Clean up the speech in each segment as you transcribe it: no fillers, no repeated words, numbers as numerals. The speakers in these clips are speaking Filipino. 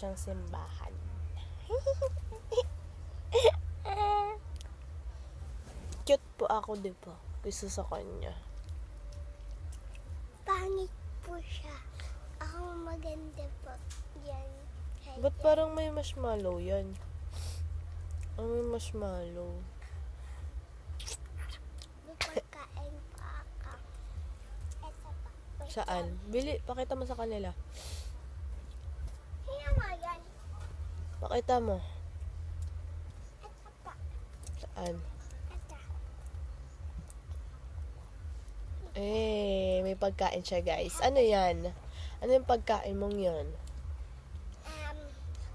siyang simbahan. Cute po ako, di ba? Gusto sa kanya. Pangit po siya. Ako maganda po. Yan. Ba't parang may marshmallow yan? May marshmallow. Pagkain pa ako. Ito pa. Saan? Bili, pakita mo sa kanila. Sino mo yan? Pakita mo. Ito pa. Saan? Ito. May pagkain siya, guys. Ano yan? Ano yung pagkain mong yan?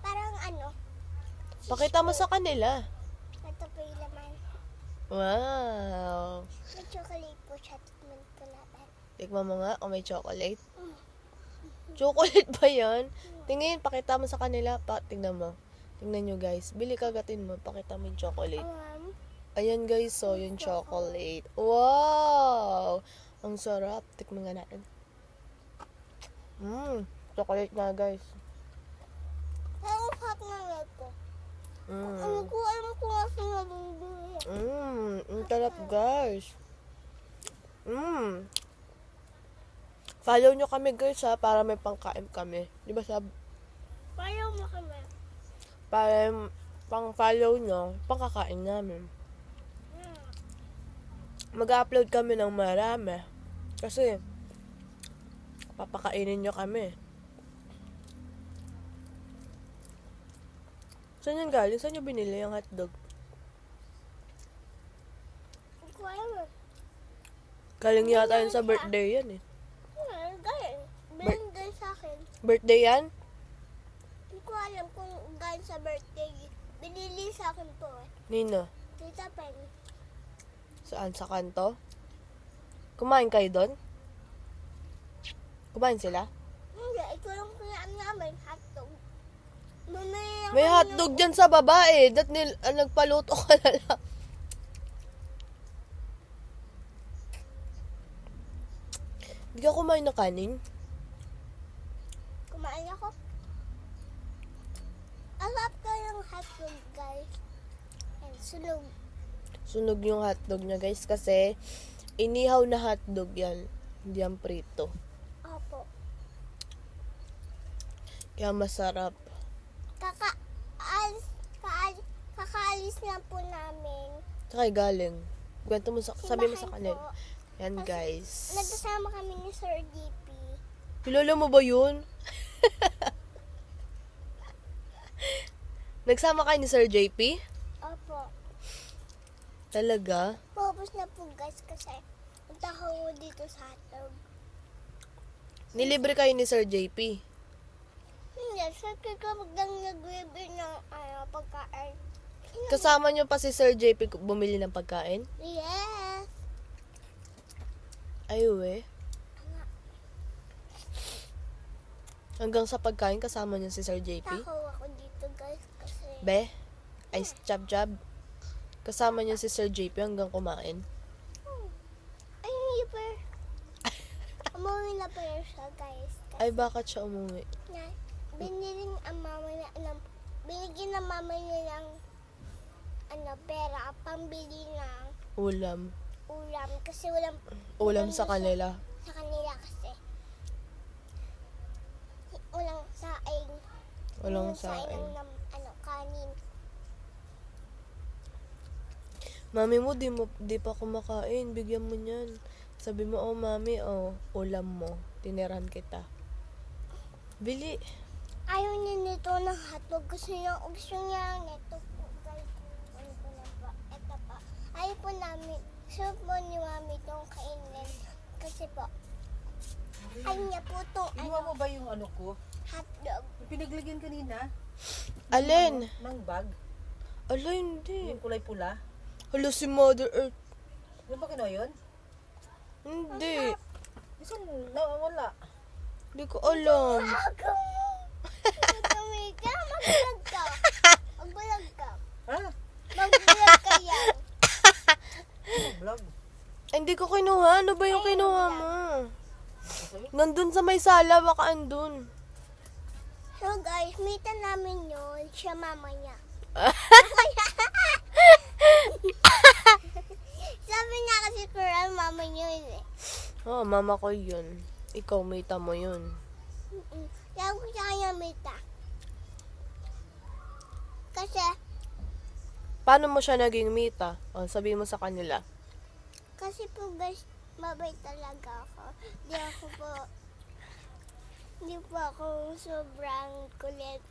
Parang ano. Pakita mo sa kanila. Ito po yung laman. Wow! May chocolate po siya. Tikman po natin. Tikman mo nga kung may chocolate. Chocolate ba yan? Tingin, pakita mo sa kanila. Tingnan mo. Tingnan nyo, guys. Bili kagatin mo. Pakita mo yung chocolate. Ayan, guys. So, yung chocolate. Wow! Ang sarap. Tikman nga natin. Chocolate na, guys. Ang hot na nito. Alam ko nga sinabili. Ang sarap, guys. Follow nyo kami, guys, ha, para may pangkain kami. Di ba, Sab? Paano mo kami? Para pang-follow nyo, pangkakain namin. Mag-upload kami ng marami. Kasi, papakainin nyo kami. Saan yan galing? Saan nyo binili yung hotdog? Hindi ko alam. Galing yata yun sa birthday yan, eh. Galing. Binigay sa akin. Birthday yan? Hindi ko alam kung galing sa birthday. Binili sa akin po eh. Nino? Tita Penny. Saan? Sa kanto? Kumain kayo doon? Kumain sila? Hindi, ito lang kayaan namin. Hotdog. May hotdog dyan sa baba, eh. Nagpaluto ka na lang. Hindi ka kumain na kanin? Kumain ako. Asap ko yung hotdog, guys. And sunog. Sunog yung hotdog niya, guys, kasi inihaw na hotdog yan. Hindi yan prito. Opo. Kaya masarap. Kakaalis na po namin. Sakay galing. Kwento mo, sabi mo sa Simbahan kanila. po. Yan, guys. Nagkasama kami ni Sir DP. Kilala mo ba yun? Nagsama kayo ni Sir JP? Opo. Talaga? Pupus na po, guys, kasi punta ko dito sa hotdog. Nilibre kayo ni Sir JP? Hindi, sir, kapag lang nag-review ng pagkain. Kasama nyo pa si Sir JP bumili ng pagkain? Yes. Ay, we. Hanggang sa pagkain, kasama nyo si Sir JP? Takaw ako dito, guys, kasi... Be? Ice chab-chab? Kasama nyo si Sir JP hanggang kumain? Ay, hindi pa. Umuwi na pa siya, guys. Ay, bakit siya umuwi? Binigyan ng mama niya ng pera, pambili ng Ulam. ulam. Kasi walang Ulam sa kanila. sa kanila kasi. Walang saing. Walang saing. ng kanin. Mami mo, di pa kumakain. Bigyan mo niyan. Sabi mo, oh mami, oh, ulam mo. Tiniran kita. Bili. Ayaw niya nito ng hotdog. Gusto niya nito po, guys. Ano po na ba? Ito pa. Ayaw po namin. Gusto po ni mami itong kainin. Kasi po, ayaw niya po itong Inuha mo ba yung ano ko? hotdog. Yung pinaglagyan kanina? Alin? Ng bag? Ala, hindi. Yung kulay pula? Hala, si Mother Earth. Yung ba kinuha yun? Hindi. Isan nawala? Hindi ko alam. Tumika, magbulag ka. Magbulag ka. Ha? Magbulag ka yan. Ano vlog? Ay, hindi ko kinuha. Ano ba yung kinuha mo? Nandun sa may sala, baka andun. guys, mita namin yun. Siya mama niya. Sabi niya kasi Quran, mama niya yun eh. Oh, mama ko yun. Ikaw, mita mo yun. Kaya ko sa kanya mita. Kasi, Paano mo siya naging mita? Oh, sabihin mo sa kanila. kasi po guys, mabait talaga ako. Hindi po ako sobrang kulit.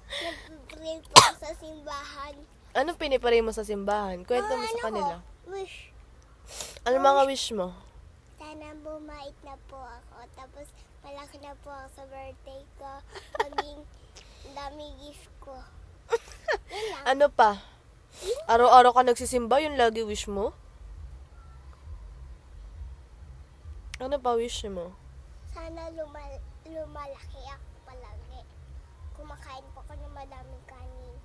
Nagpipray po ako sa simbahan. Anong pinipray mo sa simbahan? Kwento mo sa kanila. Wish. Ano mga wish mo? Sana bumait na po ako. Tapos malaki na po ako sa birthday ko. Maging dami gift ko. Yun lang. Ano pa? Araw-araw ka nagsisimba, yun lagi wish mo? Ano pa wish mo? Sana lumalaki ako palagi. Kumakain po ako ng madaming kanin.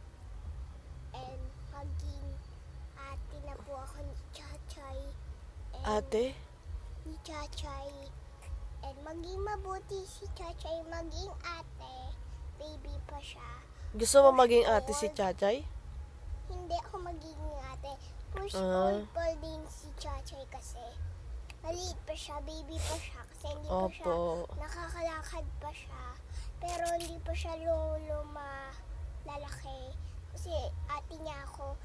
And maging ate na po ako ni Chachay. And Ate? Ni Chachay. And maging mabuti si Chachay. Maging ate. Baby pa siya. Gusto mo maging ate si Chachay? Hindi ako magiging ate. Push Ah. all ball din si Chachay kasi. Maliit pa siya, baby pa siya. Kasi hindi pa siya, Opo. nakakalakad pa siya. Pero hindi pa siya lalaki. Kasi ate niya ako.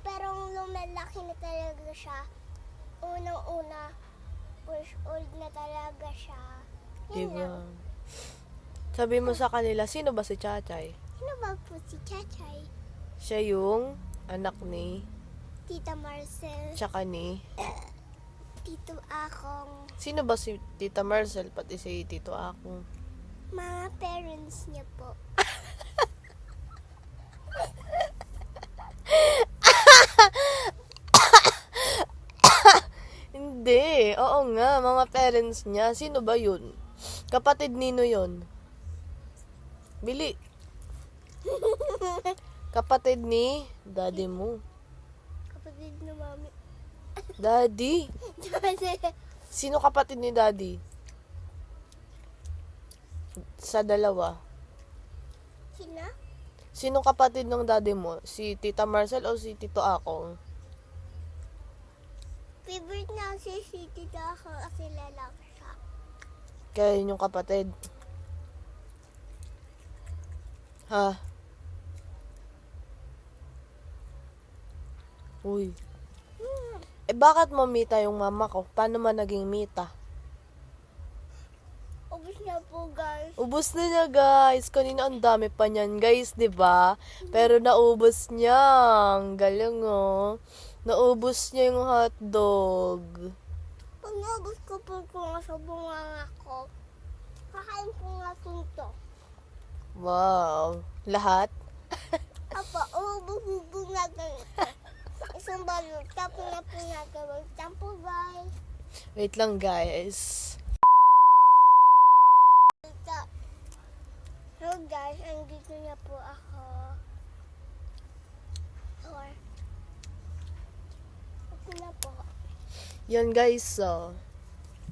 Pero lumalaki na talaga siya. Unang-una, push old na talaga siya. Yun Diba? lang. Sabi mo sa kanila, sino ba si Chachay? Sino ba po si Chachay? Siya yung anak ni, Tita Marcel. tsaka ni. Tito Akong. Sino ba si Tita Marcel, pati si Tito Akong? Mga parents niya po. Hindi. Oo nga, mga parents niya. Sino ba yun? Kapatid nino yun? Bili. Kapatid ni daddy mo. Kapatid na mami. Daddy? Sino kapatid ni daddy? Sa dalawa. Sina? Sino kapatid ng daddy mo? Si Tita Marcel o si Tito Akong? Favorite na kasi si Tito Akong kasi lalaki siya. Kaya yun yung kapatid. Ha? Uy. Eh bakit mo mita yung mama ko? Paano man naging mita? Ubus na po guys. Ubus na niya, guys. Kanina ang dami pa niyan, guys, 'di ba? Pero naubos niya. Ang galing, oh. Naubos niya yung hotdog. Pag naubos ko po nga sa bunganga ko, kakain po nga po ito. Wow. Lahat? Apa, ubus na ganito. Isang balot, tapos na po nagawag. Tampo guys. Wait lang, guys. So guys, andito na po ako. Or, ako na po. Yan, guys, so.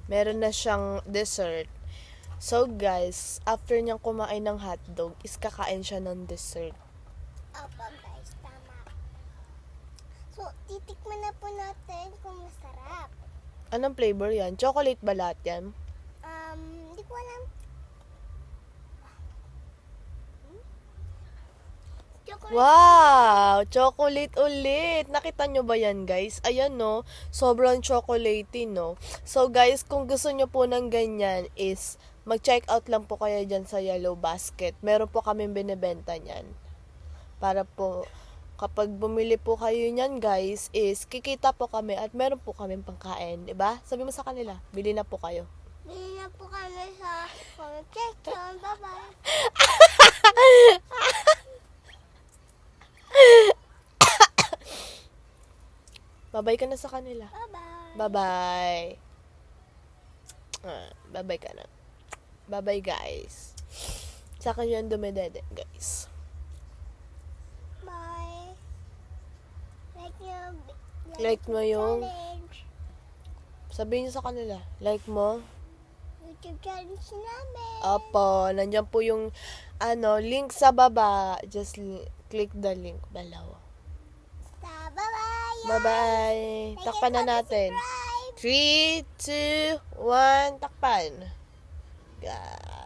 Meron na siyang dessert. So, guys, after niyang kumain ng hotdog, is kakain siya ng dessert. Apa guys, tama. So, titikman na po natin kung masarap. Anong flavor yan? Chocolate ba lahat yan? Hindi ko alam. Chocolate. Wow! Chocolate ulit! Nakita nyo ba yan, guys? Ayan, no? Sobrang chocolatey, no? So, guys, kung gusto nyo po ng ganyan is mag-check out lang po kayo dyan sa Yellow Basket. Meron po kaming binibenta niyan. Para po, kapag bumili po kayo niyan, guys, is kikita po kami at meron po kaming pangkain. Diba? Sabi mo sa kanila, bili na po kayo. Bili na po kami sa comment section. Bye-bye. Bye-bye ka na sa kanila. Bye-bye. Bye-bye. Bye-bye ka na. Bye-bye, guys. Sa akin yun dumedede, guys. Bye. Like mo yung- challenge. Sabihin niyo sa kanila, like mo. Yung YouTube channel namin. Opo, nandyan po yung link sa baba. Just click the link below. Bye-bye. Bye-bye. Takpan na natin. 3, 2, 1, takpan. God.